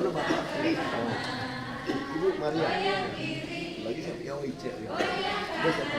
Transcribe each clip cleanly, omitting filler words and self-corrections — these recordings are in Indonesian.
mana Bapak? Ibu Maria. Lagi siapa? Ya, Ica. Ya. Dia siapa?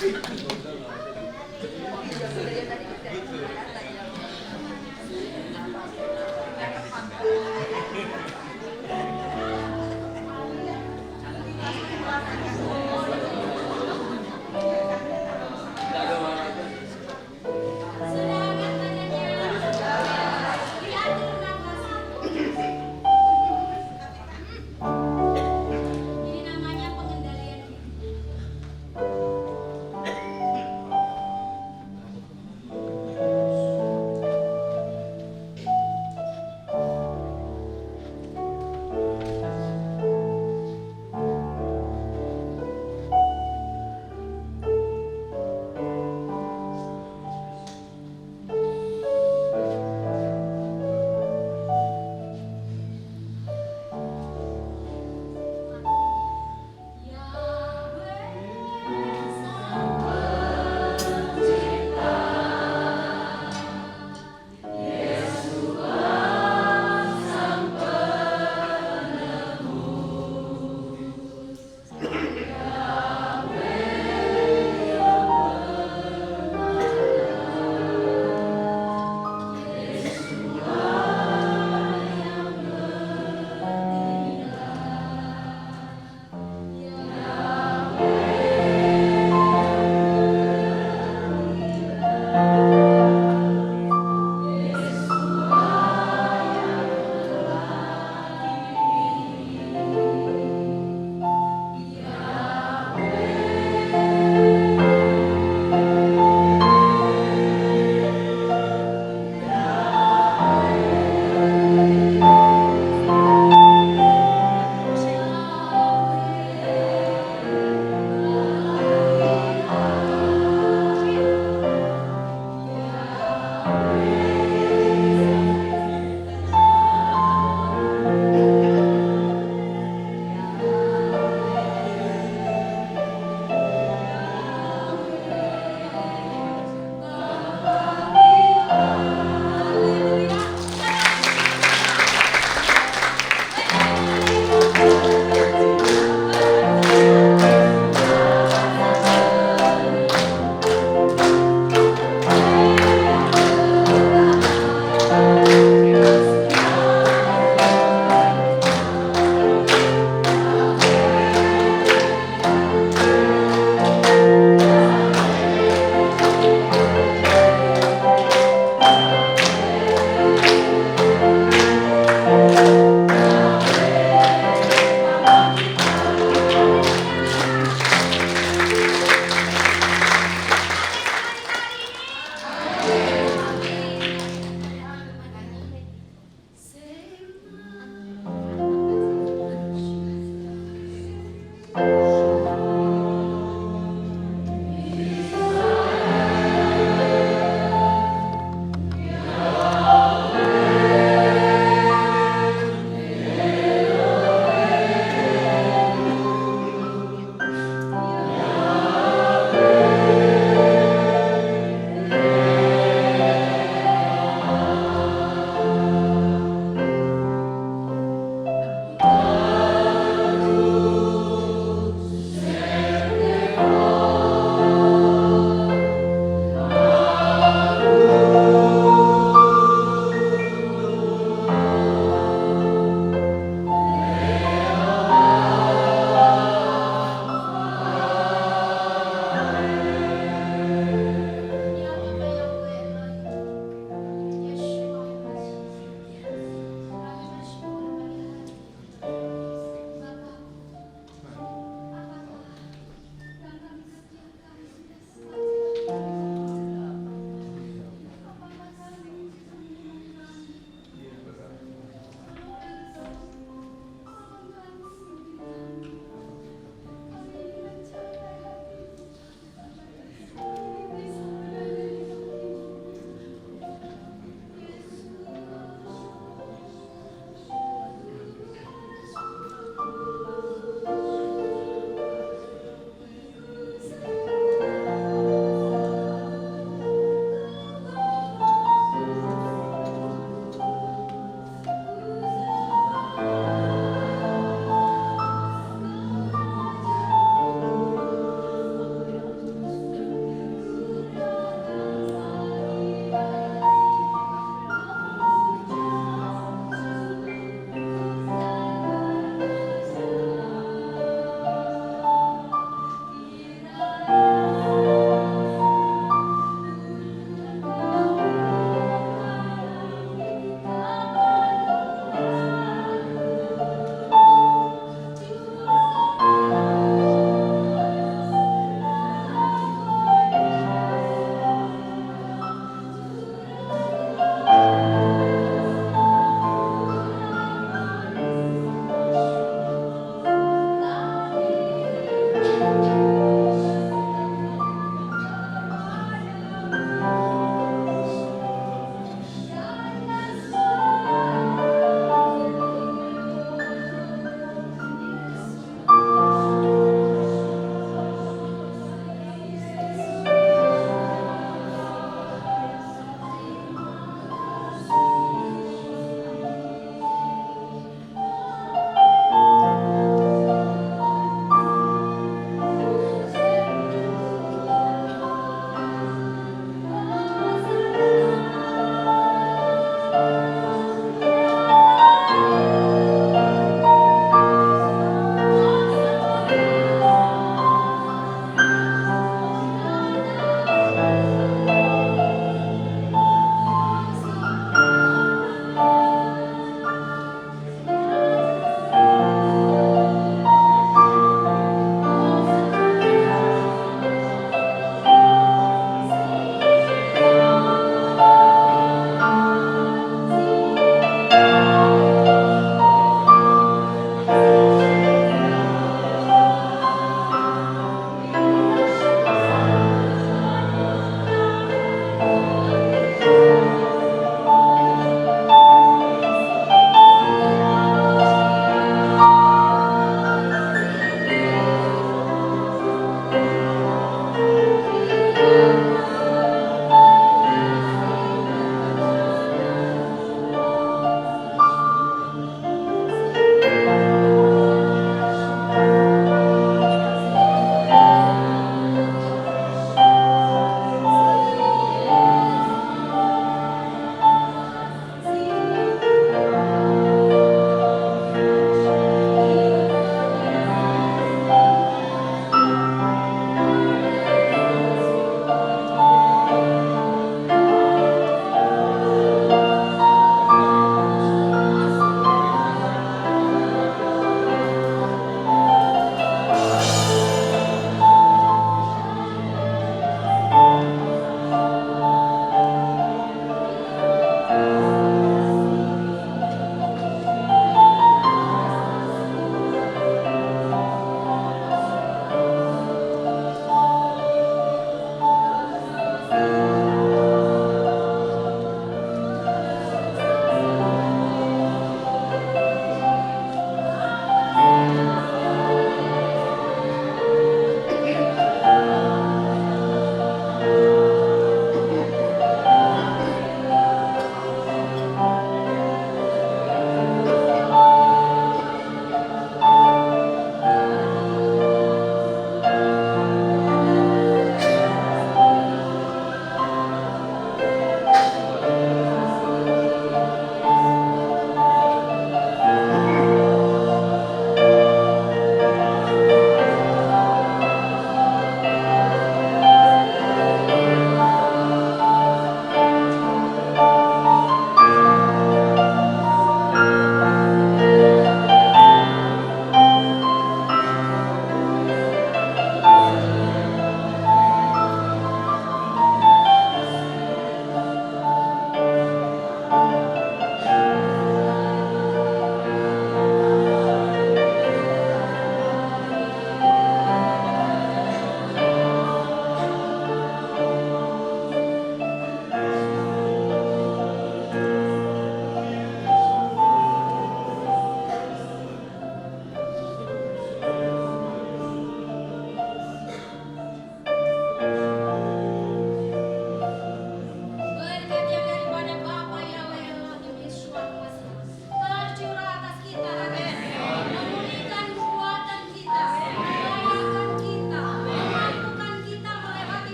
Ini namanya pengendalian diri.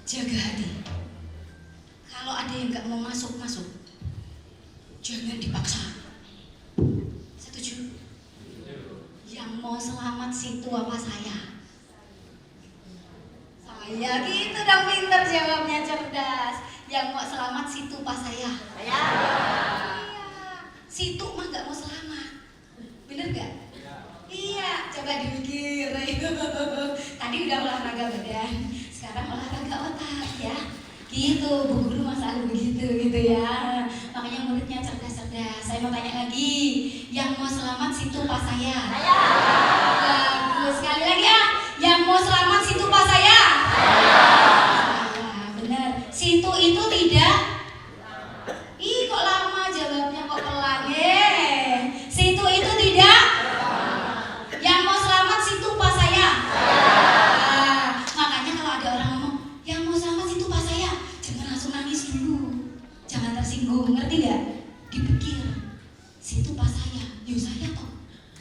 Jaga hati. Kalau ada yang nggak mau masuk, jangan dipaksa. Setuju? Yang yang mau selamat situ apa saya? Saya gitu dong, pinter jawabnya, cerdas. Yang mau selamat situ pas saya? Saya. Iya. Situ mah nggak mau selamat. Bener nggak? Iya. Coba dipikir. Tadi udah olahraga badan, sekarang olahraga otak ya. Gitu, Bu Guru masa lalu begitu gitu ya. Makanya muridnya cerdas-cerdas. Saya mau tanya lagi, yang mau selamat situ pas saya? Saya. Bagus, sekali lagi ya. Yang mau selamat situ pas saya? Saya. Benar. Situ itu tidak. Ih, kok lama jawabnya, kok pelan. Situ itu tidak. Yang mau selamat situ pas saya? Nah, makanya kalau ada orang ngomong yang mau selamat situ pas saya, jangan langsung nangis dulu, jangan tersinggung, ngerti nggak? Dipikir, situ pas saya, yuk saya toh,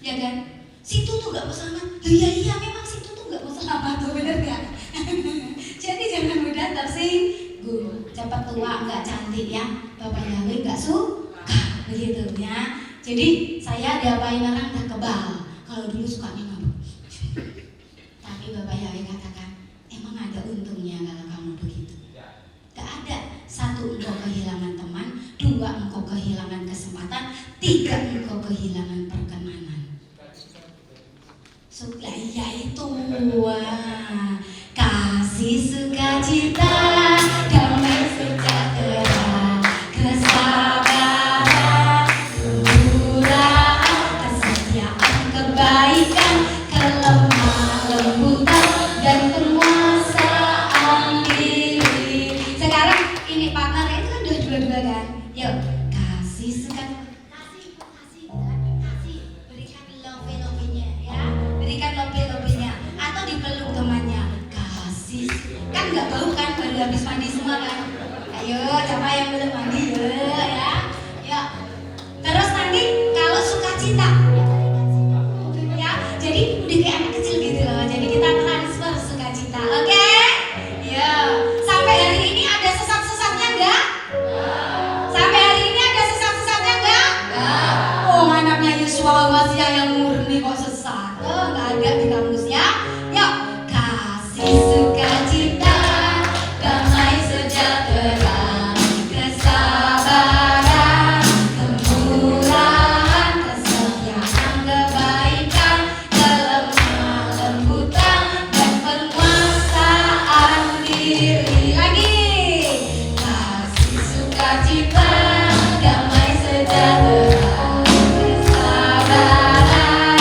ya kan? Situ tuh nggak mau selamat, iya memang situ tuh nggak mau selamat tuh, bener nggak? Jadi jangan mudah tersinggung, cepat tua nggak cantik ya, Bapak Yahweh nggak suka, begitu ya. Jadi saya diapain orang udah kebal. Kalau dulu sukanya ngabuk. Tapi Bapak Yahweh katakan, emang ada untungnya kalau kamu begitu? Gak ada. Satu, engkau kehilangan teman. Dua, engkau kehilangan kesempatan. Tiga, engkau kehilangan perkenanan. Sudah ya itu. Wah. Kasih sukacita, damai sejahtera, kesabaran, kemurahan, kesetiaan, kebaikan, kelemah lembutan, dan penguasaan diri. Sekarang ini partnernya itu kan dua-dua kan. Yuk, kasih suka, kasih berikan love-nya ya, berikan love-nya atau dipeluk temannya. Kasih, kan nggak bau kan, baru habis mandi semua kan. Ayo, siapa yang belum mandi ya? Yuk. Terus nanti kalau sukacita ya, jadi udah kayak anak kecil gitu loh. Jadi kita transfer sukacita, oke? Ya. Sampai hari ini ada sesat-sesatnya enggak? Sampai hari ini ada sesat-sesatnya enggak? Oh, anaknya Yuswa masih yang murni kok sesat? Enggak ada di kamusnya. Yuk, kasih sukacita, damai sejahtera, kesabaran, kemurahan, kesetiaan, kebaikan, kelemah lembutan, dan penguasaan diri. Lagi, kasih sukacita, damai sejahtera, kesabaran,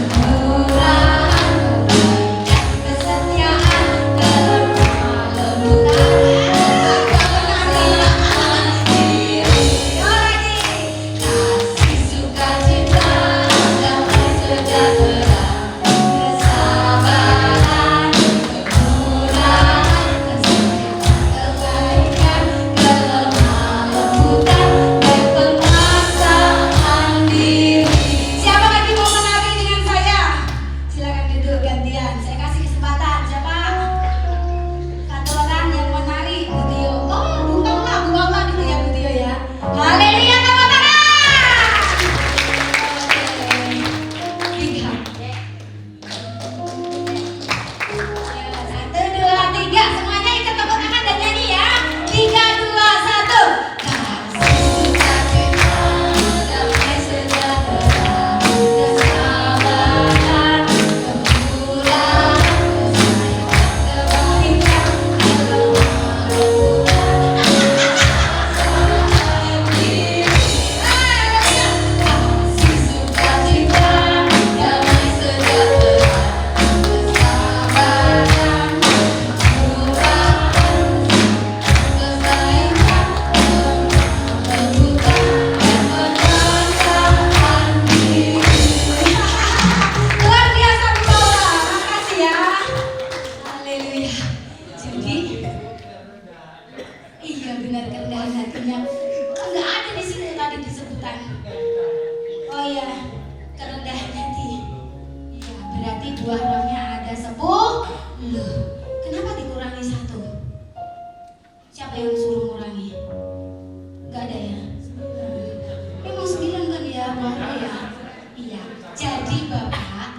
kemurahan, kesetiaan, kelemah lembutan, penguasaan diri. Lagi, kasih sukacita, damai sejahtera, kesabaran, kemurahan, kesetiaan, kebaikan, kelemah lembutan, dan penguasaan diri. Siapa lagi mau menari dengan saya? Silakan duduk gantian. Saya kasih kesempatan. Siapa? Satu orang yang mau nari, Bu Tio. Oh, buka gitu ya, Bu Tio ya. Haleluya, tepuk tangan. Oke. Tiga. Satu, dua, tiga. Semuanya ikut tepuk tangan dan nyanyi ya. 3, 2, 1. Kasih sukacita, damai sejahtera, kesabaran, kemurahan, kesetiaan, kebaikan, kelemah lembutan, diri. Kasih sukacita, damai sejahtera, kesabaran, kemurahan, kebaikan, lembutan, dan penguasaan diri. Luar biasa, Bu Paula. Makasih ya. Haleluya. Jadi, iya benar, kerendahan hatinya. Enggak ada di sini tadi disebutan. Oh iya, kerendahan hati. Iya, berarti buah rohnya ada 10. Kenapa dikurangi 1? Siapa yang suruh ngurangi? Enggak ada ya? Memang 9 kan ya buah roh ya? Iya. Jadi Bapak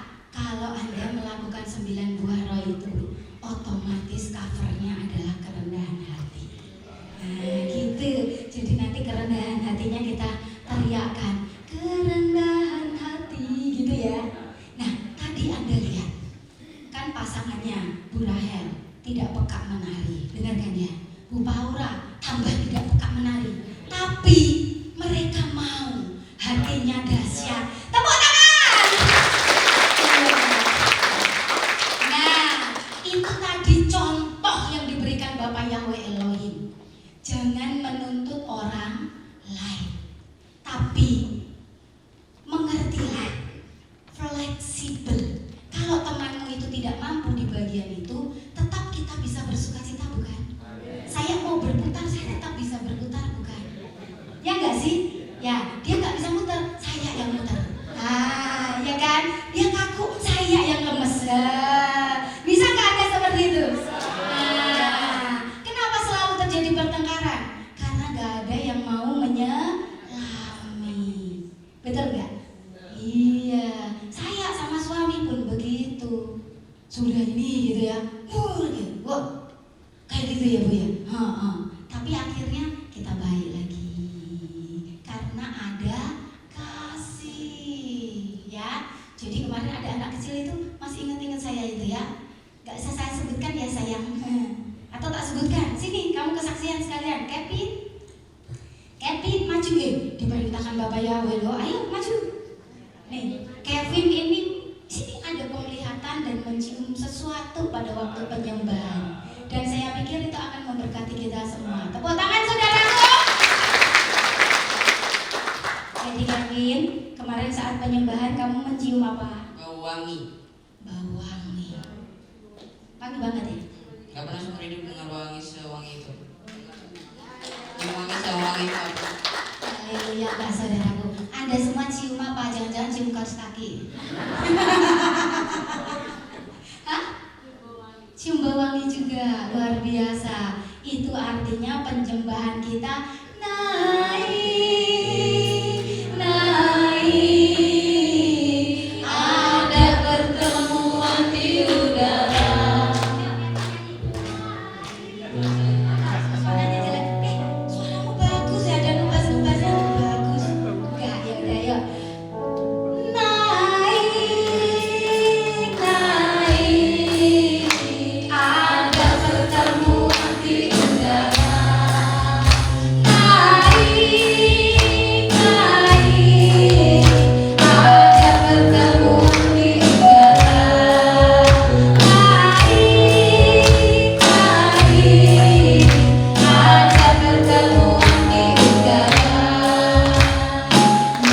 Bu Rahel tidak peka menari, dengarkan ya. Bu Paura tambah tidak peka menari, tapi mereka mau, hatinya dahsyat. Tepuk tangan. Nah, itu tadi contoh yang diberikan Bapak Yahweh Elohim. Jangan menuntut orang lain, tapi mengertilah, fleksibel. Kalau temanmu itu tidak mampu di bagian itu, tetap kita bisa bersuka cita, bukan? Saya mau berputar, saya tetap bisa berputar, bukan? Ya enggak sih? Ya, dia nggak bisa muter, saya yang muter. Ah, ya kan? Dia kaku, saya yang lemes. Bisa nggak Anda seperti itu? Nah, kenapa selalu terjadi pertengkaran? Karena nggak ada yang mau menyelami. Betul nggak? Iya, saya sama suami pun begitu. Sudah ini gitu ya, gitu. Wah, kayak gitu ya Bu ya. Tapi akhirnya kita baik lagi karena ada kasih, ya. Jadi kemarin ada anak kecil itu masih ingat-ingat saya itu ya. Gak usah saya sebutkan ya sayang. Atau tak sebutkan. Sini kamu kesaksian sekalian. Kevin maju diperintahkan Bapak Yahweh loh. Ayo maju. Nih, Kevin ini sini ada penglihatan dan mencium sesuatu pada waktu penyembahan. Dan saya pikir itu akan memberkati kita semua. Tepuk tangan saudaraku. Jadi Kevin, kemarin saat penyembahan kamu mencium apa? Bau wangi. Bau wangi. Wangi banget ya? Gak pernah seumur hidup dengar wangi sewangi itu. Wangi sewangi itu apa? Haleluya Pak saudaraku. Anda semua cium apa? Jangan-jangan cium kaos kaki. Hah? Cium bau wangi juga, luar biasa. Itu artinya penyembahan kita naik, naik. Ada pertemuan di udara. Suaranya jelek. Suaramu bagus ya, dan nubas-nubasnya bagus. Enggak, ya udah yuk. Naik, naik. Ada pertemuan di udara. Naik, naik. Ada pertemuan di udara. Naik, naik. Ada pertemuan di udara.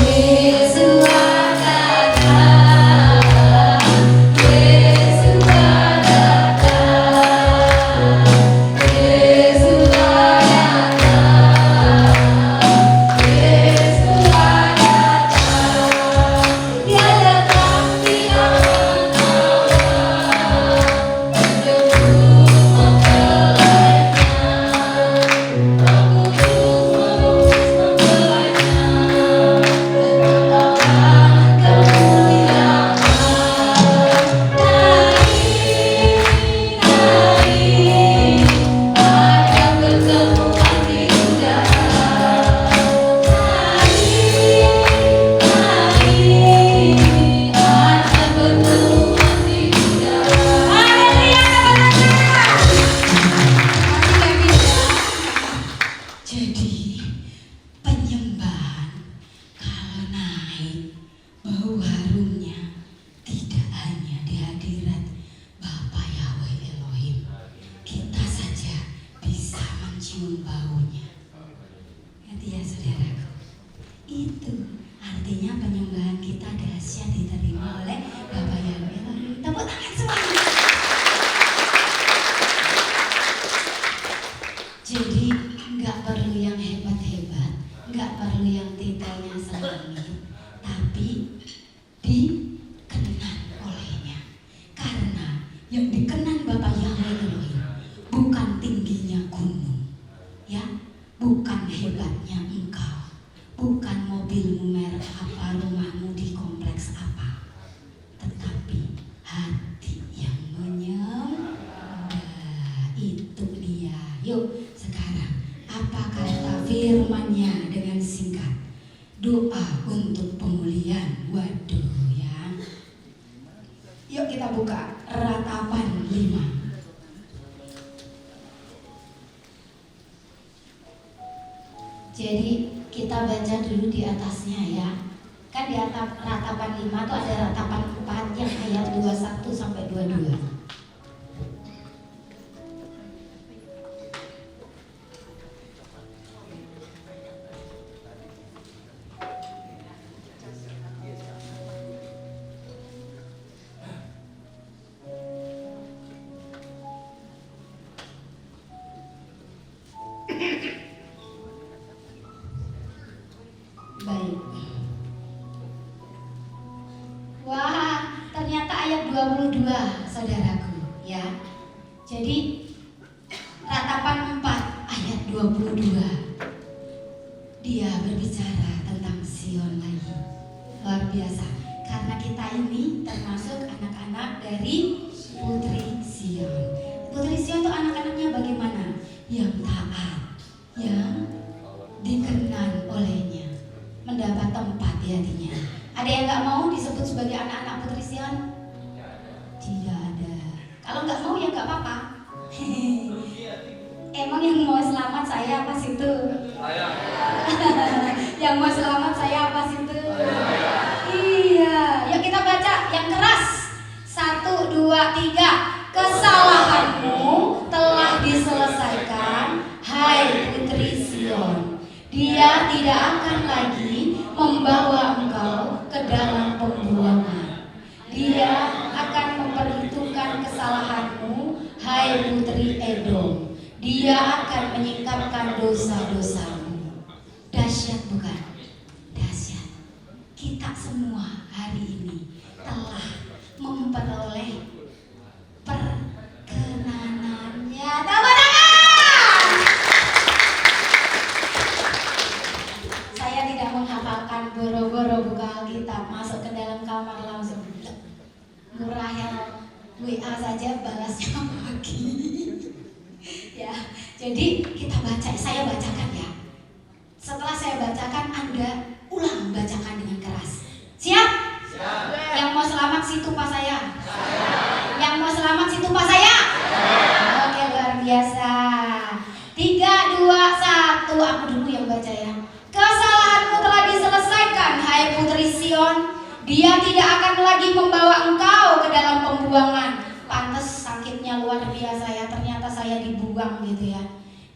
Yesus datang, Yesus datang, Yesus datang, Yesus datang. Dia datang di antara menjemput mempelainya, mengutus Jadi penyembahan kalau naik bau harumnya tidak hanya di hadirat Bapak Yahweh Elohim, kita saja bisa mencium baunya. Ngerti ya saudaraku? Itu artinya penyembahan kita dahsyat diterima oleh Bapak Yahweh Elohim. Tepuk tangan semuanya. Jadi nggak perlu yang hebat-hebat, nggak perlu yang titelnya selangit, tapi dikenan olehnya. Karena yang dikenan Bapak Yahweh Elohim bukan tingginya gunung, ya, bukan hebatnya engkau, bukan mobilmu merek apa, rumahmu di kompleks apa, tetapi hati yang menyembah. Itu dia. Yuk sekarang apa kata firman-Nya dengan singkat? Doa untuk pemulihan. Waduh ya. Yuk kita buka Ratapan 5. Jadi kita baca dulu di atasnya ya. Kan di atas ratapan 5 tuh ada ratapan 4 yang ayat 21 sampai 22. Baik. Wah, ternyata ayat 22, saudaraku, ya. Jadi ratapan 4 ayat 22. Dia berbicara tentang Sion lagi. Luar biasa. Karena kita ini termasuk anak-anak dari Putri Sion. Putri Sion itu anak-anaknya bagaimana? Yang taat, yang dikenan olehnya, mendapat tempat di hatinya. Ada yang nggak mau disebut sebagai anak-anak Putri Sion? Tidak ada. Kalau nggak mau ya nggak apa-apa. Emang yang mau selamat saya apa situ? Yang mau selamat saya apa situ? Iya. Yuk kita baca yang keras. 1, 2, 3. Kesalahanmu telah diselesaikan, hai Putri Sion. Dia tidak akan lagi membawa engkau ke dalam pembuangan. Dia akan memperhitungkan kesalahanmu, hai Putri Edom. Dia akan menyingkapkan dosa-dosamu. Dahsyat bukan? Dahsyat. Kita semua hari ini telah memperoleh perkenanannya. Tepuk tangan! Saya tidak menghafalkan, boro-boro buka Alkitab, masuk ke dalam kamar langsung murah yang WA saja balasnya pagi. Ya, jadi kita baca, saya bacakan ya. Setelah saya bacakan, Anda ulang bacakan dengan keras. Siap? Siap. Yang mau selamat situ pas saya? Siap. Yang mau selamat situ pas saya? Siap. Oke, luar biasa. 3, 2, 1. Aku dulu yang baca ya. Kesalahanmu telah diselesaikan, hai Putri Sion. Dia tidak akan lagi membawa engkau ke dalam pembuangan. Pantes sakitnya luar biasa ya. Ternyata saya dibuang gitu ya.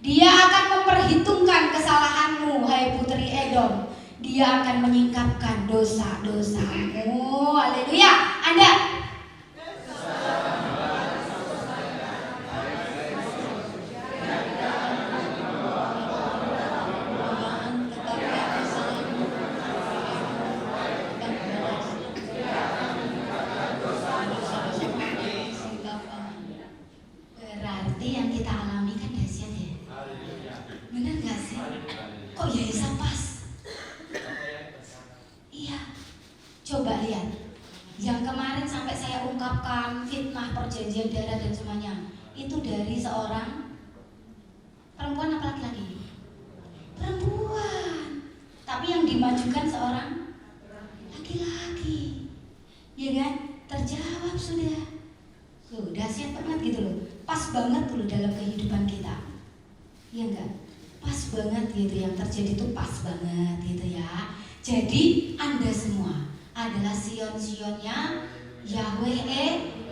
Dia akan memperhitungkan kesalahanmu, hai Putri Edom. Dia akan menyingkapkan dosa-dosamu. Haleluya. Anda berarti yang kita alami kan dahsyat ya. Bener gak sih? Kok ya bisa pas? Iya. Coba lihat. Yang kemarin sampai saya ungkapkan fitnah perjanjian darah dan semuanya, itu dari seorang perempuan apa laki-laki? Perempuan. Tapi yang dimajukan seorang laki-laki. Ya kan? Terjawab sudah. Loh, dahsyat banget gitu loh. Pas banget dulu dalam kehidupan kita. Iya enggak? Pas banget gitu, yang terjadi itu pas banget gitu ya. Jadi Anda semua adalah Sion-sionnya Yahweh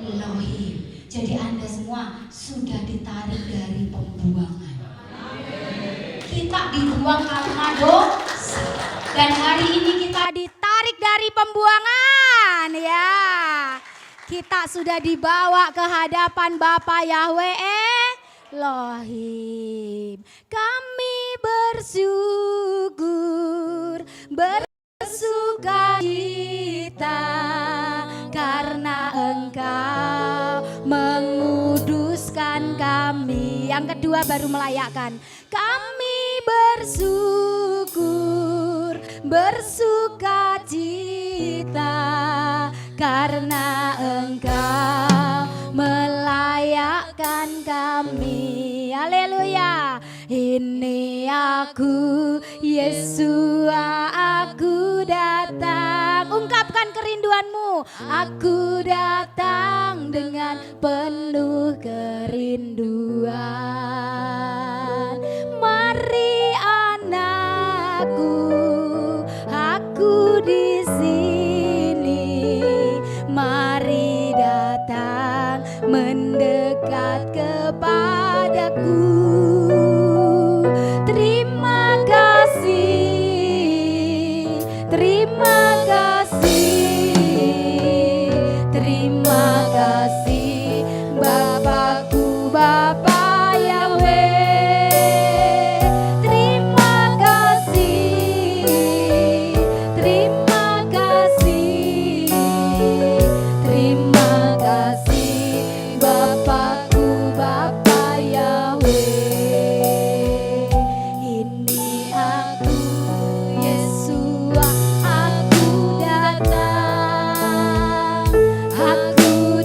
Elohim. Jadi Anda semua sudah ditarik dari pembuangan. Kita dibuang karena dosa. Dan hari ini kita ditarik dari pembuangan ya. Kita sudah dibawa ke hadapan Bapa Yahweh Elohim. Kami bersyukur, bersukacita karena Engkau menguduskan kami. Yang kedua baru melayakkan. Kami bersyukur, bersukacita karena Engkau melayakkan kami. Haleluya. Ini aku, Yesua, aku datang. Ungkapkan kerinduanmu. Aku datang dengan penuh kerinduan. Mari anak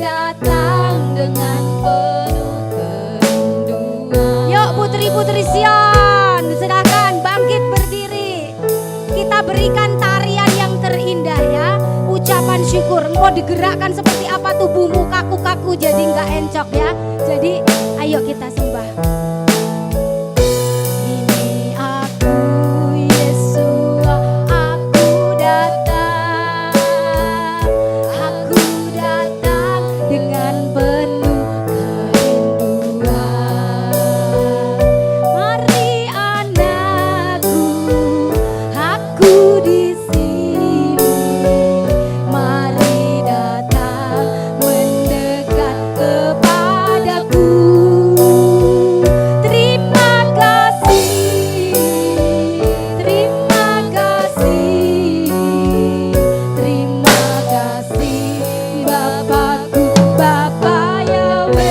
datang dengan penuh kerinduan. Yuk putri-putri Sion, silakan bangkit berdiri. Kita berikan tarian yang terindah ya. Ucapan syukur. Engkau digerakkan seperti apa tubuhmu, kaku-kaku jadi nggak encok ya. Jadi ayo kita sembah. Ini aku Yesus, aku datang. Aku datang dengan penuh kerinduan. Mari anakku, aku di sini. Mari datang mendekat kepadaku. Terima kasih, terima kasih, terima kasih Bapakku, Bapa Yahweh.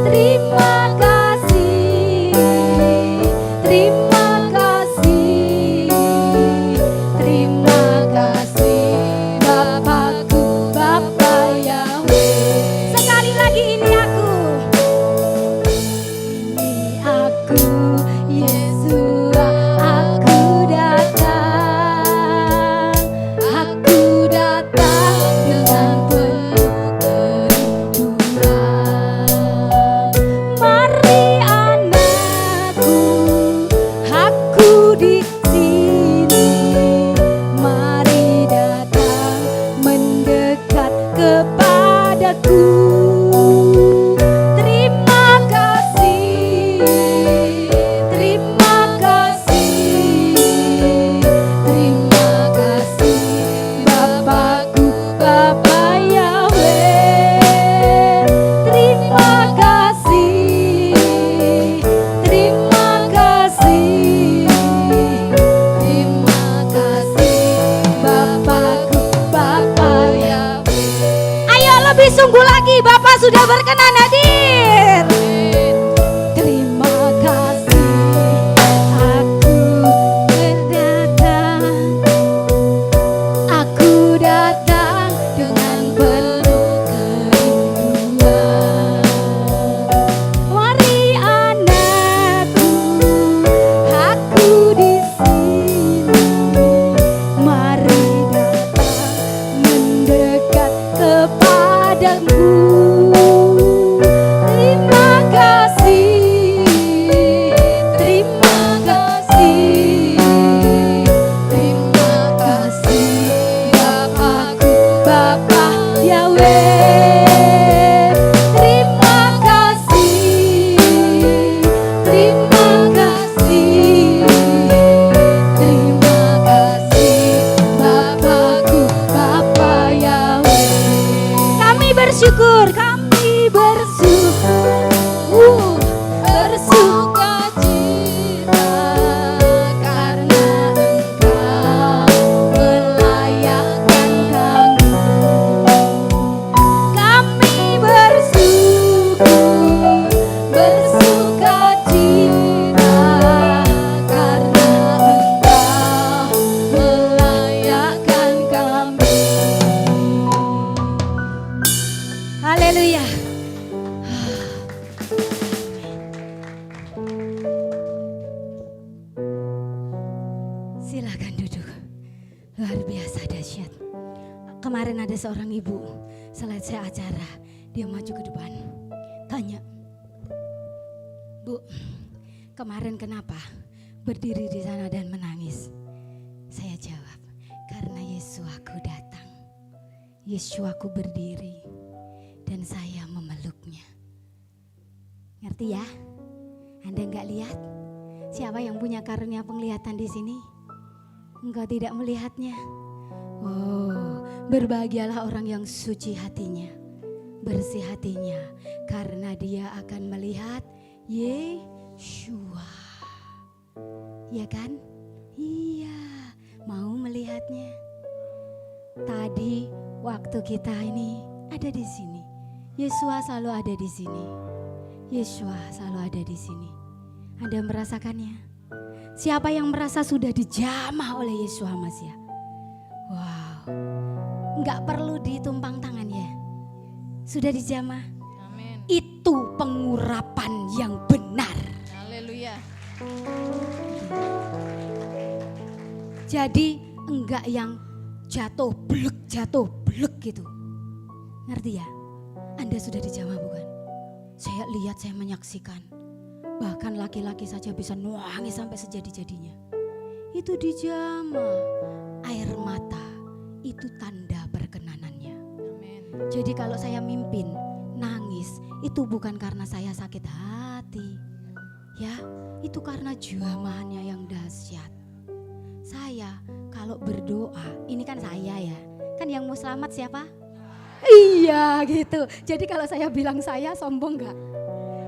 Terima kasih, terima kasih, terima kasih Bapakku, Bapa Yahweh. Sekali lagi ini aku. Ini aku Yesus, aku datang. Aku datang dengan penuh kerinduan. Mari anakku, aku di sini. Mari datang mendekat kepadaku. Terima kasih, terima kasih, terima kasih Bapakku, Bapa Yahweh. Terima kasih, terima kasih, terima kasih Bapakku, Bapa Yahweh. Ayo lebih sungguh lagi, Bapak sudah berkenan hadir. Terima kasih, aku berdatang. Aku datang dengan penuh kerinduan. Mari anakku, aku di sini. Mari datang mendekat kepadaku. Terima kasih, terima kasih, terima kasih Bapakku, Bapa Yahweh. Terima kasih, terima kasih, terima kasih Bapakku, Bapa Yahweh. Kami bersyukur, kami bersyukur, bersuka cita karena Engkau melayakkan kami. Kami bersyukur, bersuka cita karena Engkau melayakkan kami. Haleluya. Silakan duduk. Luar biasa dahsyat. Kemarin ada seorang ibu selesai acara, dia maju ke depan. Tanya, "Bu, kemarin kenapa berdiri di sana dan menangis?" Saya jawab, "Karena Yesuaku datang. Yesuaku berdiri dan saya memeluknya." Ngerti ya? Anda enggak lihat? Siapa yang punya karunia penglihatan di sini? Engkau tidak melihatnya. Oh, berbahagialah orang yang suci hatinya, bersih hatinya, karena dia akan melihat Yeshua. Ya kan? Iya, mau melihatnya. Tadi waktu kita ini ada di sini, Yeshua selalu ada di sini. Yeshua selalu ada di sini. Anda merasakannya? Siapa yang merasa sudah dijamah oleh Yeshua Masya? Wow, nggak perlu ditumpang tangan ya. Sudah dijamah. Amin. Itu pengurapan yang benar. Haleluya. Jadi enggak yang jatuh blek gitu. Ngerti ya? Anda sudah dijamah bukan? Saya lihat, saya menyaksikan. Bahkan laki-laki saja bisa nuangis sampai sejadi-jadinya. Itu dijamah. Air mata itu tanda perkenanannya. Amin. Jadi kalau saya mimpin, nangis, itu bukan karena saya sakit hati. Ya, itu karena jamahannya yang dahsyat. Saya kalau berdoa, ini kan saya ya. Kan yang mau selamat siapa? Iya gitu. Jadi kalau saya bilang saya sombong enggak?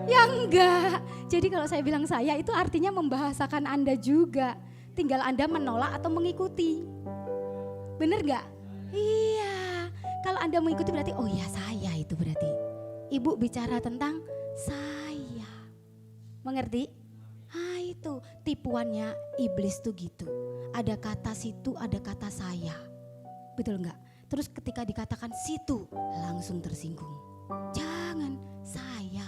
Ya enggak. Jadi kalau saya bilang saya itu artinya membahasakan Anda juga. Tinggal Anda menolak atau mengikuti. Bener enggak? Iya. Kalau Anda mengikuti berarti oh ya saya itu berarti. Ibu bicara tentang saya. Mengerti? Ah itu tipuannya iblis tuh gitu. Ada kata situ, ada kata saya. Betul enggak? Terus ketika dikatakan situ langsung tersinggung. Jangan saya.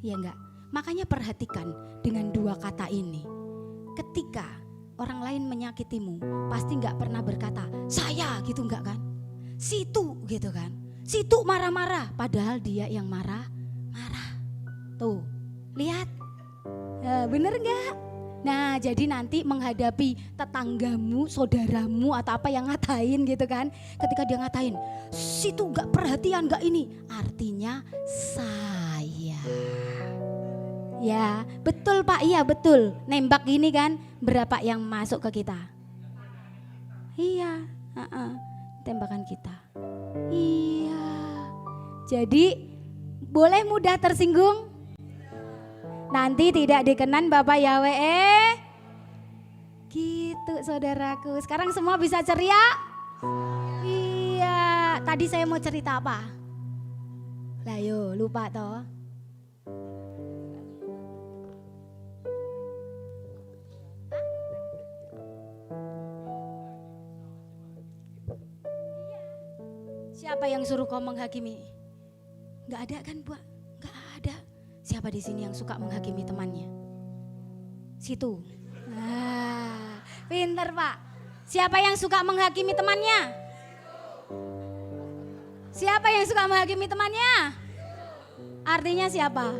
Ya enggak? Makanya perhatikan dengan dua kata ini. Ketika orang lain menyakitimu, pasti enggak pernah berkata saya gitu enggak kan? Situ gitu kan? Situ marah-marah, padahal dia yang marah-marah. Tuh, lihat. Bener enggak? Nah jadi nanti menghadapi tetanggamu, saudaramu atau apa yang ngatain gitu kan. Ketika dia ngatain, situ gak perhatian gak ini. Artinya saya. Ya betul Pak, iya betul. Nembak gini kan, berapa yang masuk ke kita? Iya, tembakan kita. Iya. Jadi boleh mudah tersinggung? Nanti tidak dikenan Bapak Yahweh. Gitu saudaraku. Sekarang semua bisa ceria? Iya. Tadi saya mau cerita apa? Lah yo lupa toh. Siapa yang suruh kau menghakimi? Gak ada kan Bu? Gak ada. Siapa di sini yang suka menghakimi temannya? Situ. Nah, pinter Pak. Siapa yang suka menghakimi temannya? Siapa yang suka menghakimi temannya? Artinya siapa?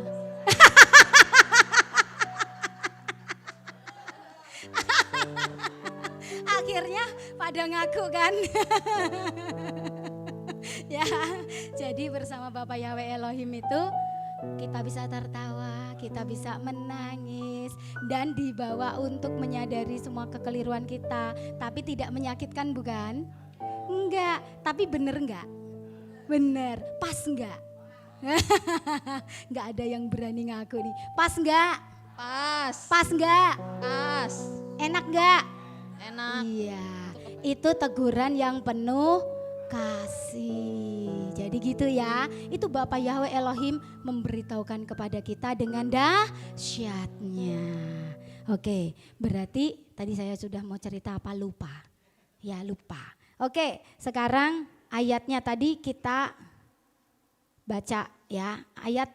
Akhirnya pada ngaku kan? Ya, jadi bersama Bapak Yahweh Elohim itu kita bisa tertawa, kita bisa menangis dan dibawa untuk menyadari semua kekeliruan kita. Tapi tidak menyakitkan bukan? Enggak, tapi bener enggak? Bener, pas enggak? Enggak ada yang berani ngaku nih. Pas enggak? Pas. Pas enggak? Pas. Enak enggak? Enak. Iya, itu teguran yang penuh kasih. Jadi gitu ya. Itu Bapak Yahweh Elohim memberitahukan kepada kita dengan dahsyatnya. Oke, berarti tadi saya sudah mau cerita apa lupa. Ya lupa. Oke, sekarang ayatnya tadi kita baca ya. Ayat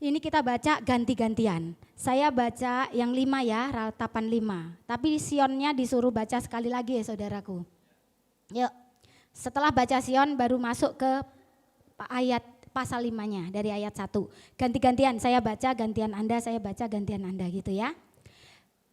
ini kita baca ganti-gantian. Saya baca yang 5 ya, ratapan 5. Tapi Sionnya disuruh baca sekali lagi ya saudaraku. Yuk. Setelah baca Sion baru masuk ke ayat pasal 5-nya dari ayat 1. Ganti-gantian saya baca, gantian Anda, saya baca, gantian Anda gitu ya.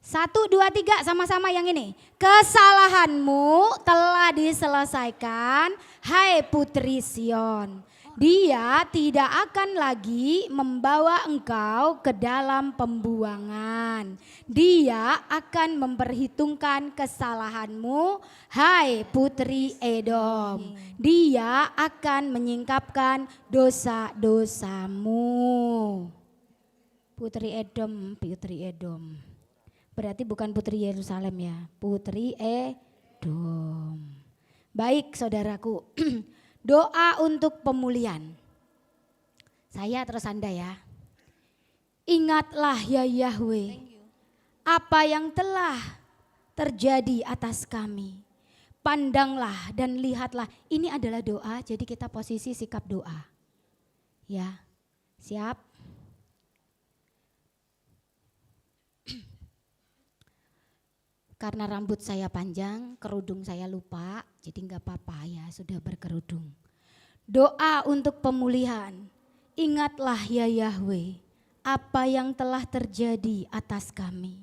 1, 2, 3 sama-sama yang ini. Kesalahanmu telah diselesaikan, hai putri Sion. Dia tidak akan lagi membawa engkau ke dalam pembuangan. Dia akan memperhitungkan kesalahanmu, hai putri Edom. Dia akan menyingkapkan dosa-dosamu. Putri Edom, putri Edom. Berarti bukan putri Yerusalem ya, putri Edom. Baik saudaraku. Doa untuk pemulihan. Saya terus Anda ya. Ingatlah ya Yahweh, apa yang telah terjadi atas kami. Pandanglah dan lihatlah. Ini adalah doa, jadi kita posisi sikap doa. Ya, siap? Karena rambut saya panjang, kerudung saya lupa, jadi enggak apa-apa ya, sudah berkerudung. Doa untuk pemulihan. Ingatlah ya Yahweh, apa yang telah terjadi atas kami.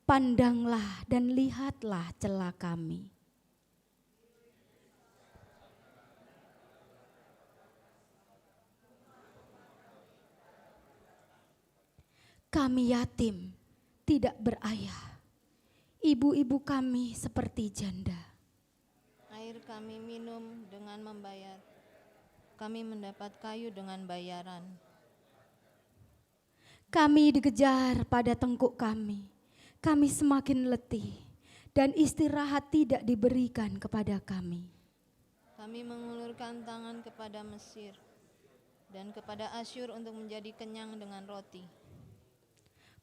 Pandanglah dan lihatlah celah kami. Kami yatim, tidak berayah. Ibu-ibu kami seperti janda. Air kami minum dengan membayar. Kami mendapat kayu dengan bayaran. Kami dikejar pada tengkuk kami. Kami semakin letih dan istirahat tidak diberikan kepada kami. Kami mengulurkan tangan kepada Mesir dan kepada Asyur untuk menjadi kenyang dengan roti.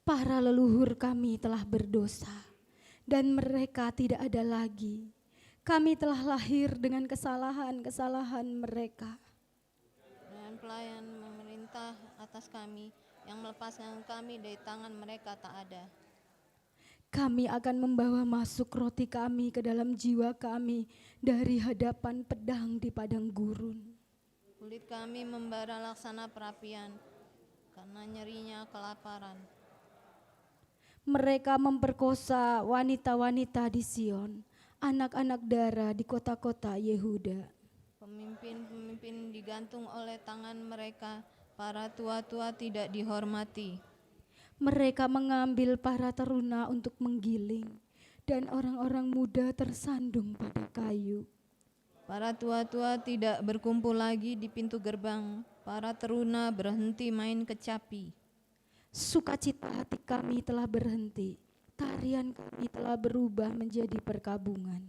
Para leluhur kami telah berdosa dan mereka tidak ada lagi. Kami telah lahir dengan kesalahan-kesalahan mereka. Dan pelayan memerintah atas kami yang melepaskan kami dari tangan mereka tak ada. Kami akan membawa masuk roti kami ke dalam jiwa kami dari hadapan pedang di padang gurun. Kulit kami membara laksana perapian karena nyerinya kelaparan. Mereka memperkosa wanita-wanita di Sion, anak-anak dara di kota-kota Yehuda. Pemimpin-pemimpin digantung oleh tangan mereka, para tua-tua tidak dihormati. Mereka mengambil para teruna untuk menggiling, dan orang-orang muda tersandung pada kayu. Para tua-tua tidak berkumpul lagi di pintu gerbang, para teruna berhenti main kecapi. Sukacita hati kami telah berhenti, tarian kami telah berubah menjadi perkabungan.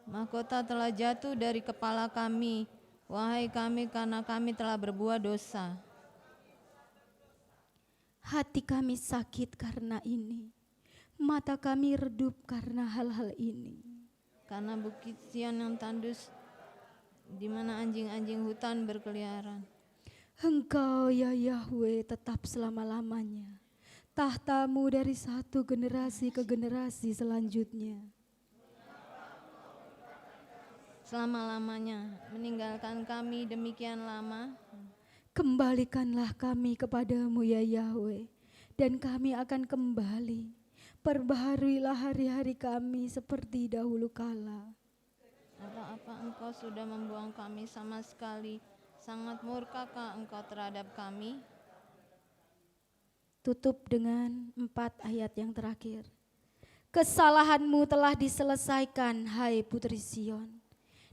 Mahkota telah jatuh dari kepala kami, wahai kami, karena kami telah berbuat dosa. Hati kami sakit karena ini, mata kami redup karena hal-hal ini. Karena bukit Sion yang tandus, di mana anjing-anjing hutan berkeliaran. Engkau ya Yahweh tetap selama-lamanya, tahtamu dari satu generasi ke generasi selanjutnya. Selama-lamanya meninggalkan kami demikian lama. Kembalikanlah kami kepadamu ya Yahweh, dan kami akan kembali. Perbaharuilah hari-hari kami seperti dahulu kala. Apa engkau sudah membuang kami sama sekali? Sangat murkakah engkau terhadap kami? Tutup dengan 4 ayat yang terakhir. Kesalahanmu telah diselesaikan, hai putri Sion.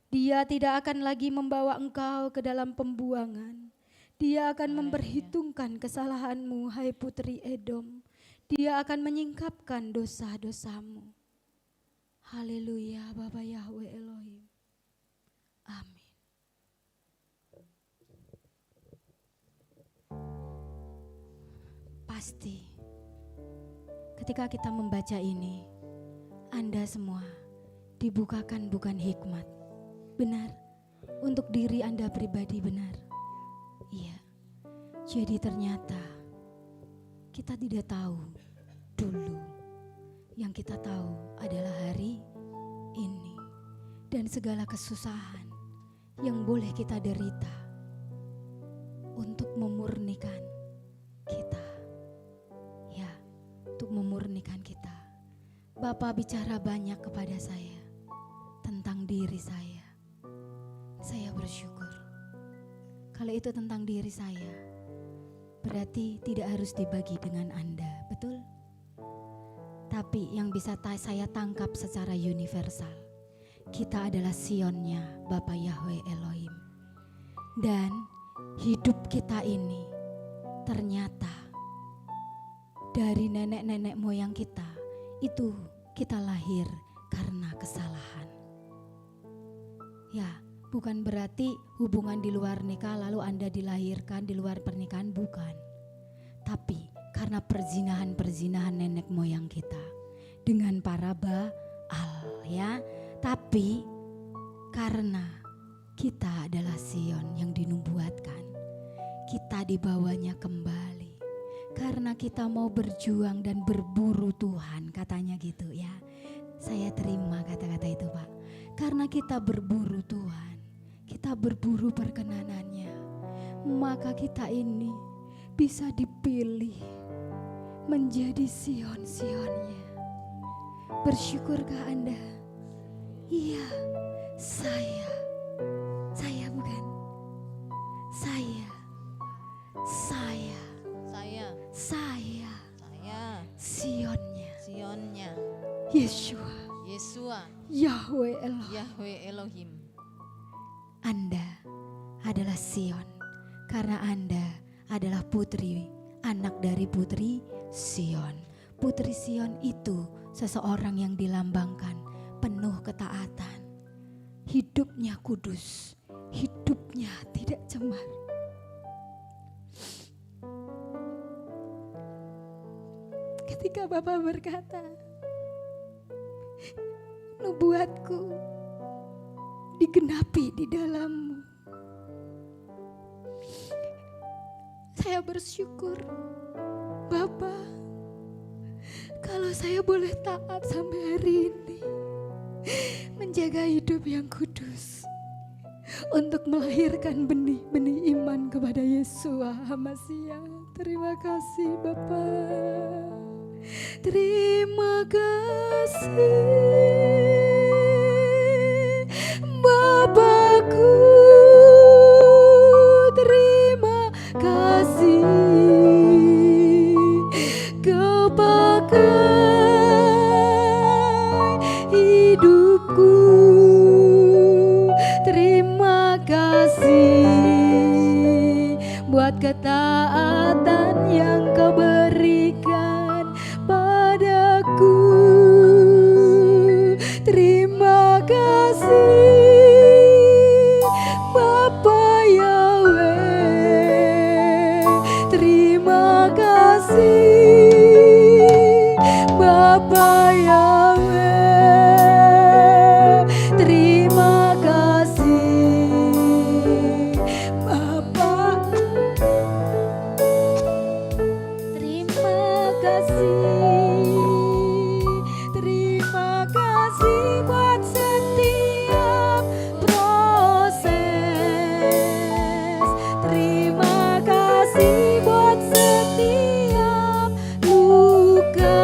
Dia tidak akan lagi membawa engkau ke dalam pembuangan. Dia akan memperhitungkan kesalahanmu, hai putri Edom. Dia akan menyingkapkan dosa-dosamu. Haleluya, Bapa Yahweh Elohim. Amin. Pasti ketika kita membaca ini, Anda semua dibukakan bukan hikmat, benar, untuk diri Anda pribadi, benar. Iya, jadi ternyata kita tidak tahu dulu. Yang kita tahu adalah hari ini dan segala kesusahan yang boleh kita derita untuk memurnikan kita. Ya, untuk memurnikan kita. Bapak bicara banyak kepada saya tentang diri saya. Saya bersyukur. Kalau itu tentang diri saya, berarti tidak harus dibagi dengan Anda, betul? Tapi yang bisa saya tangkap secara universal, kita adalah Sionnya Bapa Yahweh Elohim. Dan hidup kita ini ternyata dari nenek-nenek moyang kita, itu kita lahir karena kesalahan. Ya, bukan berarti hubungan di luar nikah lalu Anda dilahirkan di luar pernikahan, bukan. Tapi karena perzinahan-perzinahan nenek moyang kita dengan para Baal, ya. Tapi Karena kita adalah Sion yang dinubuatkan. Kita dibawanya kembali. Karena kita mau berjuang dan berburu Tuhan, katanya gitu ya. Saya terima kata-kata itu, Pak. Karena kita berburu Tuhan, kita berburu perkenanannya, maka kita ini bisa dipilih menjadi Sion-Sionnya. Bersyukurkah Anda? Iya, saya bukan. Saya. Saya Sionnya. Sionnya Yeshua. Yahweh Elohim. Yahweh Elohim. Anda adalah Sion karena Anda adalah putri, anak dari putri Sion. Putri Sion itu seseorang yang dilambangkan penuh ketaatan. Hidupnya kudus, hidupnya tidak cemar. Ketika Bapak berkata, nubuatku digenapi di dalammu, saya bersyukur, Bapak, kalau saya boleh taat sampai hari ini, menjaga hidup yang kudus, untuk melahirkan benih-benih iman kepada Yeshua HaMashiach. Terima kasih Bapak. Terima kasih Bapakku, terima kasih Kau pakai hidupku. Terima kasih buat ketaatan yang Kau berikan padaku. Terima kasih Bapa Yahweh. Terima kasih Bapa Yahweh. Terima kasih Bapa. Terima kasih. Terima kasih buat setiap proses. Terima kasih buat setiap luka.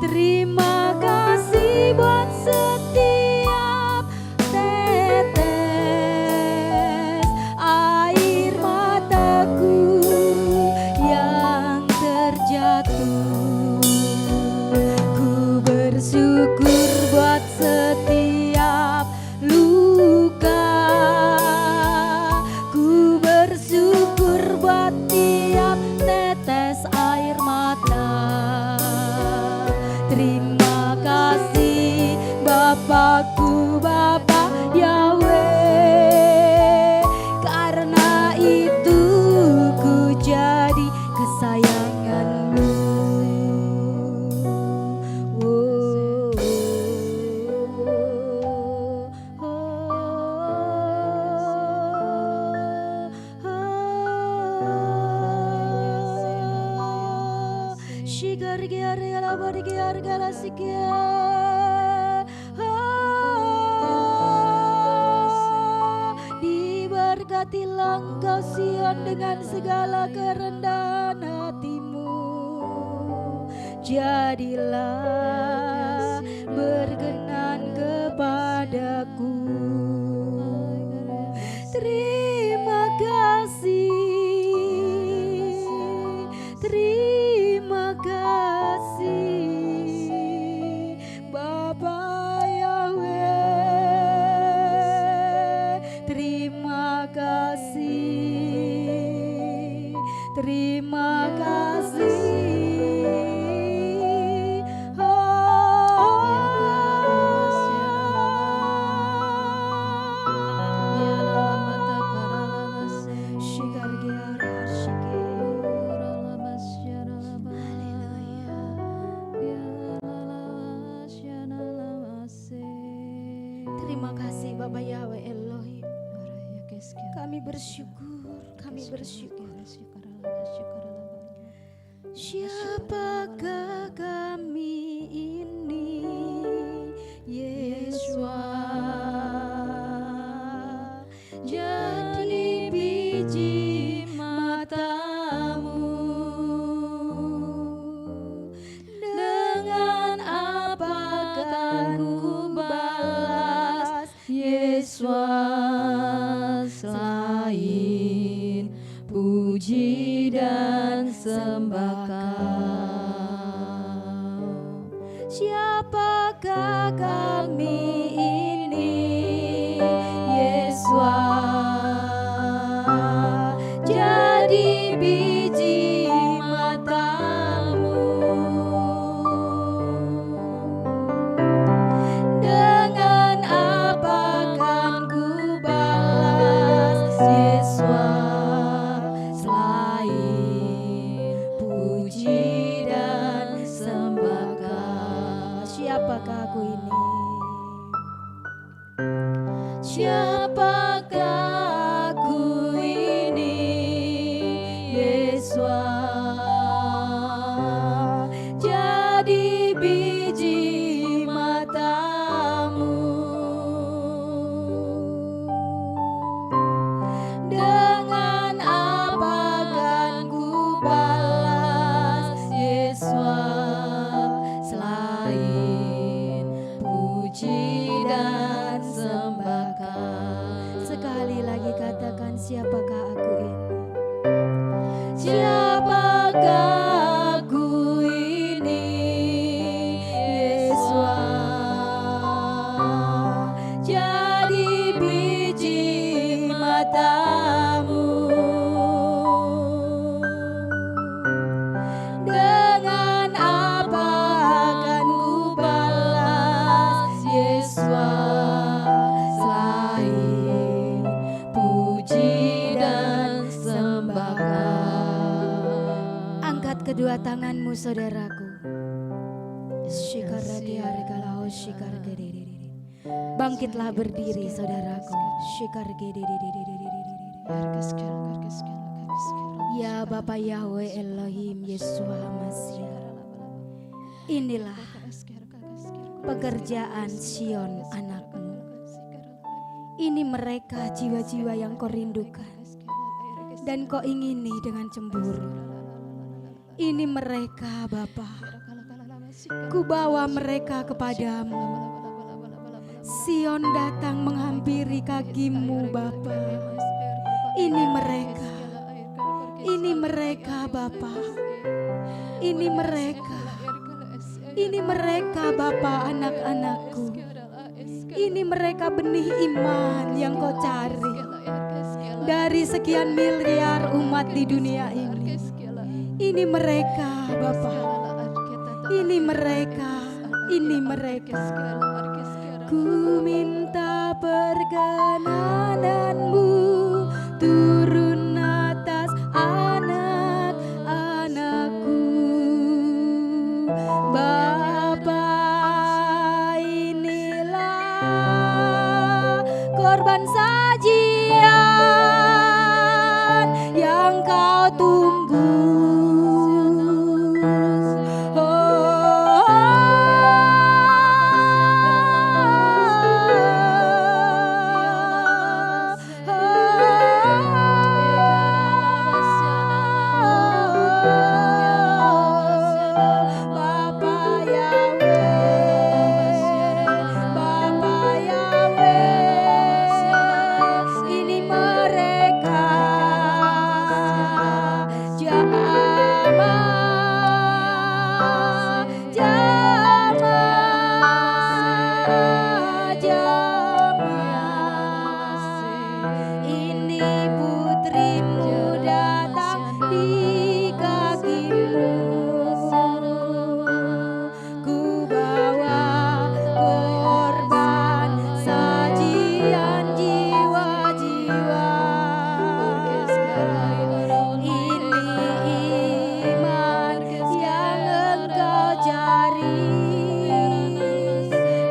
Terima kasih buat setiap tetes air mataku yang terjatuh. Ku bersyukur buat setiap luka. Ku bersyukur buat tiap tetes air mata. Terima kasih Bapakku, Bapa Yahweh. Karena itu ku jadi kesayanganmu. Diberkatilah engkau Sion dengan segala kerendahan hatimu. Jadilah berkenan kepadaku. Terima kasih. Terima kasih Bapa Yahweh. Terima kasih. Terima kasih. Kami bersyukur, kami bersyukur. Siapakah kami ini, Yesua? Jadi biji matamu. Dengan apa akan ku balas, Yesua, selain puji dan sembah Kau? Siapakah kami ini, Yesua? Jadi biji matamu. Dengan apa kan ku balas, Yesua, selain puji dan sembah Kau? Siapakah aku ini? Siapakah aku ini, Yesua? Jadi biji matamu. Dengan apa kan ku balas, Yesua, selain puji dan sembah Kau? Sekali lagi katakan, siapakah aku ini? Siapakah aku ini, Yesua? Jadi biji matamu. Dengan apa akan ku balas, Yesua, selain puji dan sembah Kau? Angkat kedua tanganmu, saudaraku. Bangkitlah berdiri, saudaraku. Ya Bapa Yahweh Elohim Yesua Masih, inilah pekerjaan Sion anakmu. Ini mereka jiwa-jiwa yang kau rindukan dan kau ingini dengan cemburu. Ini mereka Bapa, ku bawa mereka kepadamu. Sion datang menghampiri kakimu Bapa. Ini mereka Bapa. Ini mereka Bapa, anak-anakku. Ini mereka benih iman yang kau cari dari sekian miliar umat di dunia ini. Ini mereka Bapa. Ini mereka. Ku minta perkenananmu turun atas anak-anakku. Bapa, inilah korban sajian yang kau tunggu.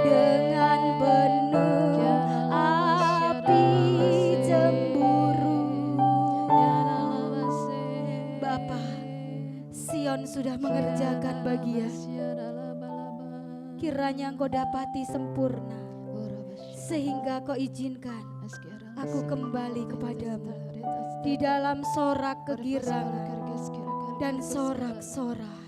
Dengan penuh api cemburu. sudah mengerjakan bagian. Kiranya Engkau dapati sempurna, sehingga Kau izinkan aku kembali kepadamu di dalam sorak kegirangan dan sorak-sorai.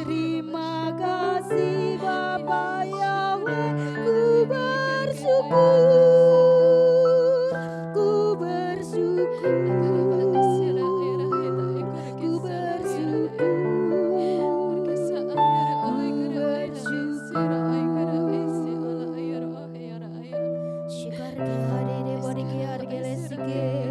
Terima kasih Bapa Yahweh, ku bersyukur, ku bersyukur, ku bersyukur. Shikar gilade de boriki argele sige.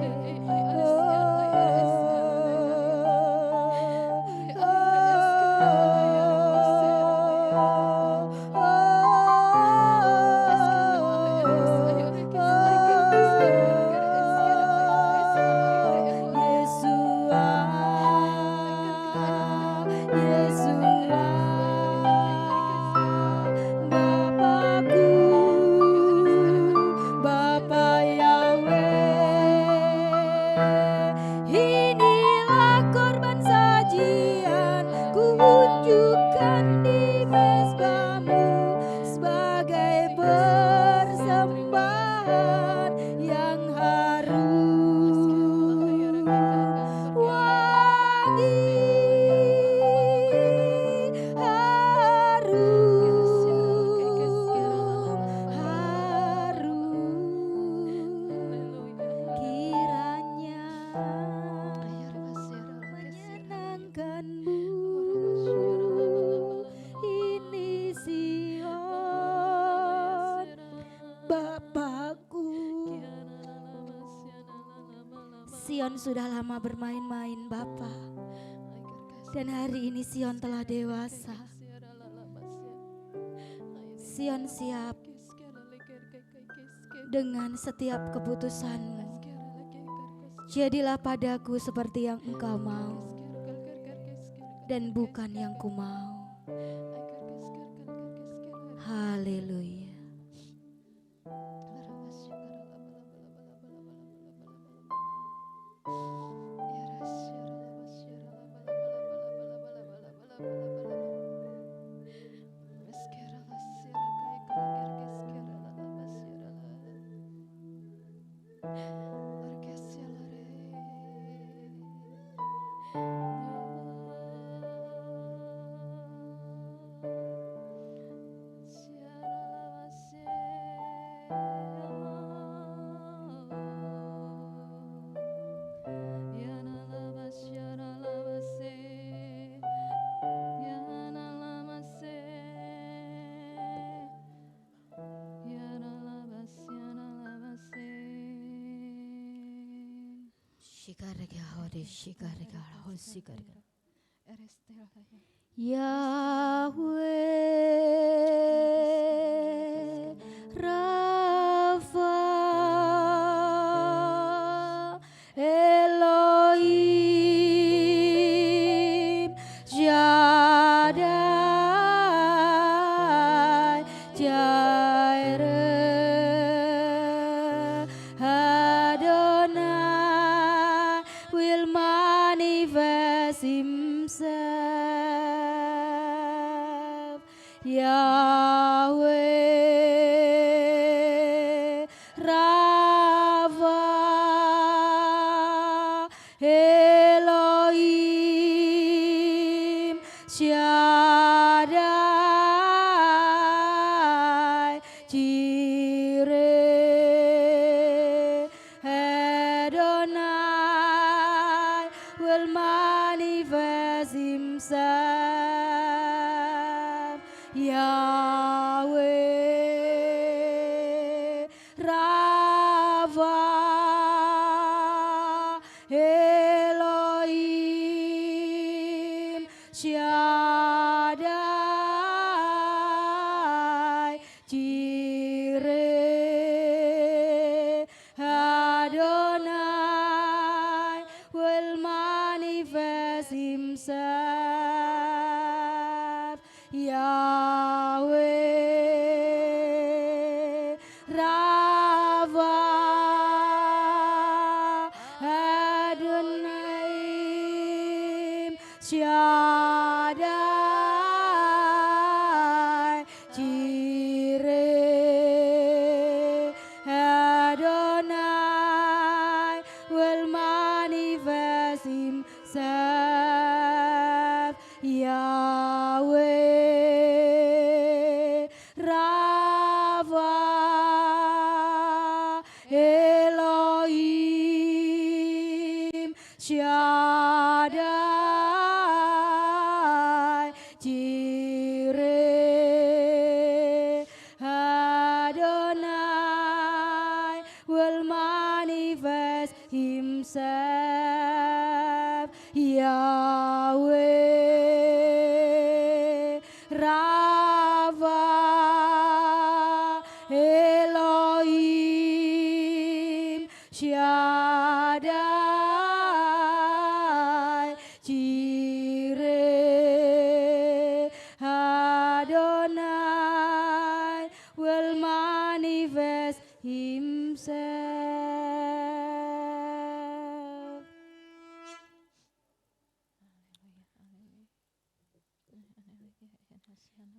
Sion sudah lama bermain-main Bapa, dan hari ini Sion telah dewasa. Sion siap dengan setiap keputusanmu. Jadilah padaku seperti yang Engkau mau, dan bukan yang ku mau. Haleluya. Shikarega hode shikarega hosikarega. Yahweh Rafa Elohim Shaddai Jireh Adonai will manifest himself. Yahweh Rafa Elohim Shaddai Jireh Adonai will manifest himself. Yahweh Rafa Elohim Shaddai Jireh Adonai will manifest himself. Yahweh Rafa Adonai Shaddai Jireh Adonai will manifest himself. Yahweh Rafa Elohim Shaddai Jireh Adonai will manifest himself. Yahweh Rafa Elohim Shaddai Jireh Adonai will manifest himself.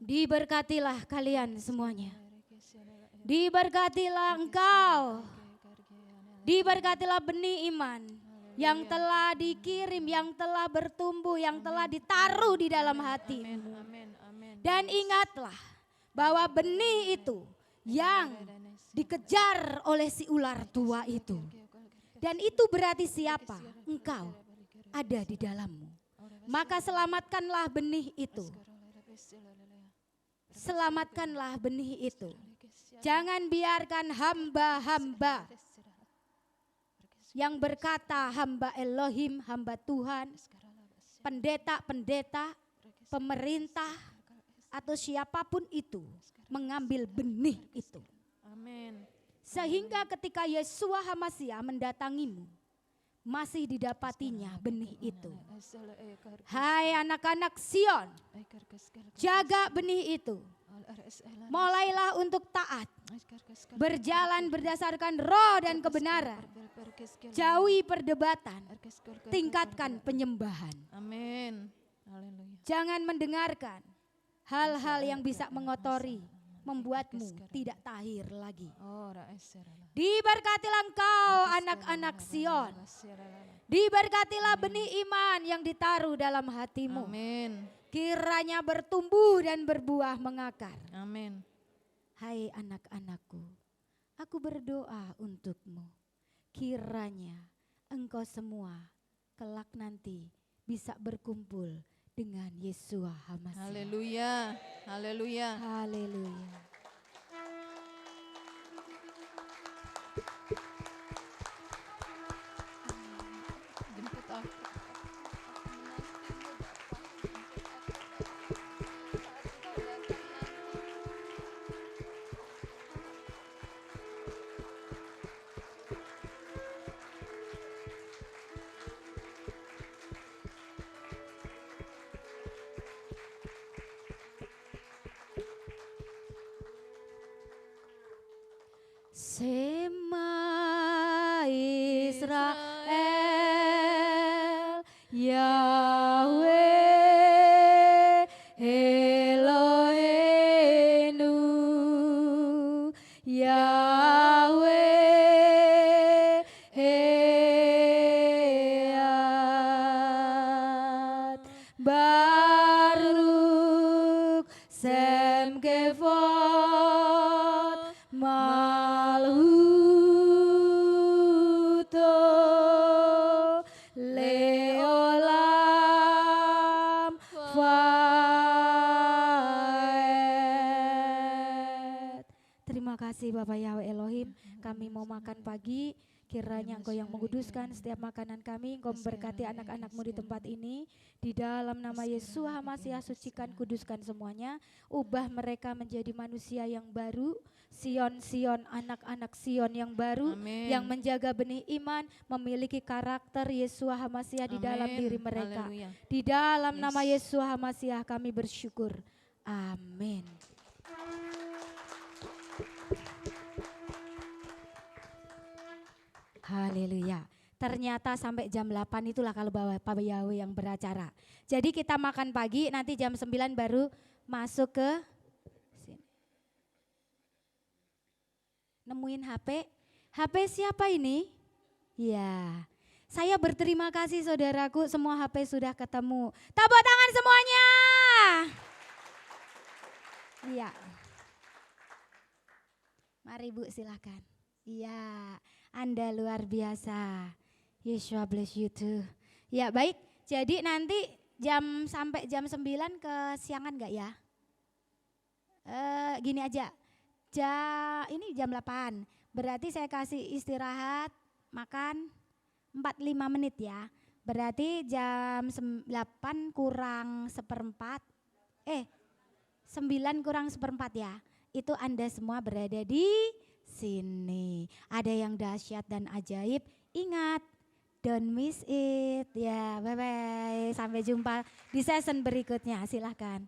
Diberkatilah kalian semuanya. Diberkatilah engkau. Diberkatilah benih iman yang telah dikirim, yang telah bertumbuh, yang telah ditaruh di dalam hati. Dan ingatlah bahwa benih itu yang dikejar oleh si ular tua itu. Dan itu berarti siapa? Engkau ada di dalammu. Maka selamatkanlah benih itu. Selamatkanlah benih itu. Jangan biarkan hamba-hamba yang berkata hamba Elohim, hamba Tuhan, pendeta-pendeta, pemerintah, atau siapapun itu mengambil benih itu. Amin. Sehingga ketika Yeshua HaMashiach mendatangimu, masih didapatinya benih itu. Hai anak-anak Sion, jaga benih itu. Mulailah untuk taat, berjalan berdasarkan roh dan kebenaran. Jauhi perdebatan, tingkatkan penyembahan. Amin. Haleluya. Jangan mendengarkan hal-hal yang bisa mengotori, membuatmu tidak tahir lagi. Diberkatilah engkau anak-anak Sion. Diberkatilah benih iman yang ditaruh dalam hatimu. Amin. Kiranya bertumbuh dan berbuah mengakar. Amin. Hai anak-anakku, aku berdoa untukmu. Kiranya engkau semua kelak nanti bisa berkumpul dengan Yeshua HaMashiach. Haleluya. Haleluya. Haleluya. Israel, Yahweh Eloheinu, Yahweh Heat, Baruk Sem Kevod Malhuto Leolam Faed. Terima kasih Bapak Yahweh Elohim, kami mau makan pagi. Kiranya Engkau yang menguduskan setiap makanan kami. Engkau memberkati anak-anak-Mu di tempat ini. Di dalam nama Yesus HaMasiah, sucikan, kuduskan semuanya. Ubah mereka menjadi manusia yang baru. Sion, anak-anak Sion yang baru. Amin. Yang menjaga benih iman, memiliki karakter Yesus HaMasiah di dalam Amin. diri mereka. Haleluya. Di dalam nama Yesus HaMasiah kami bersyukur. Amin. Haleluya. Ternyata sampai jam 8 itulah kalau Bapak Yahweh yang beracara. Jadi kita makan pagi, nanti jam 9 baru masuk ke sini. Nemuin HP. HP siapa ini? Ya. Saya berterima kasih saudaraku, semua HP sudah ketemu. Tepuk tangan semuanya. Iya. Mari Bu, silakan. Iya, Anda luar biasa. Yeshua bless you too. Ya baik, jadi nanti sampai jam 9 kesiangan gak ya? Gini aja, ini jam 8. Berarti saya kasih istirahat, makan 45 menit ya. Berarti jam 8 kurang seperempat, 9 kurang seperempat ya. Itu Anda semua berada di sini. Ada yang dahsyat dan ajaib. Ingat, don't miss it. Ya, bye-bye. Sampai jumpa di season berikutnya. Silahkan.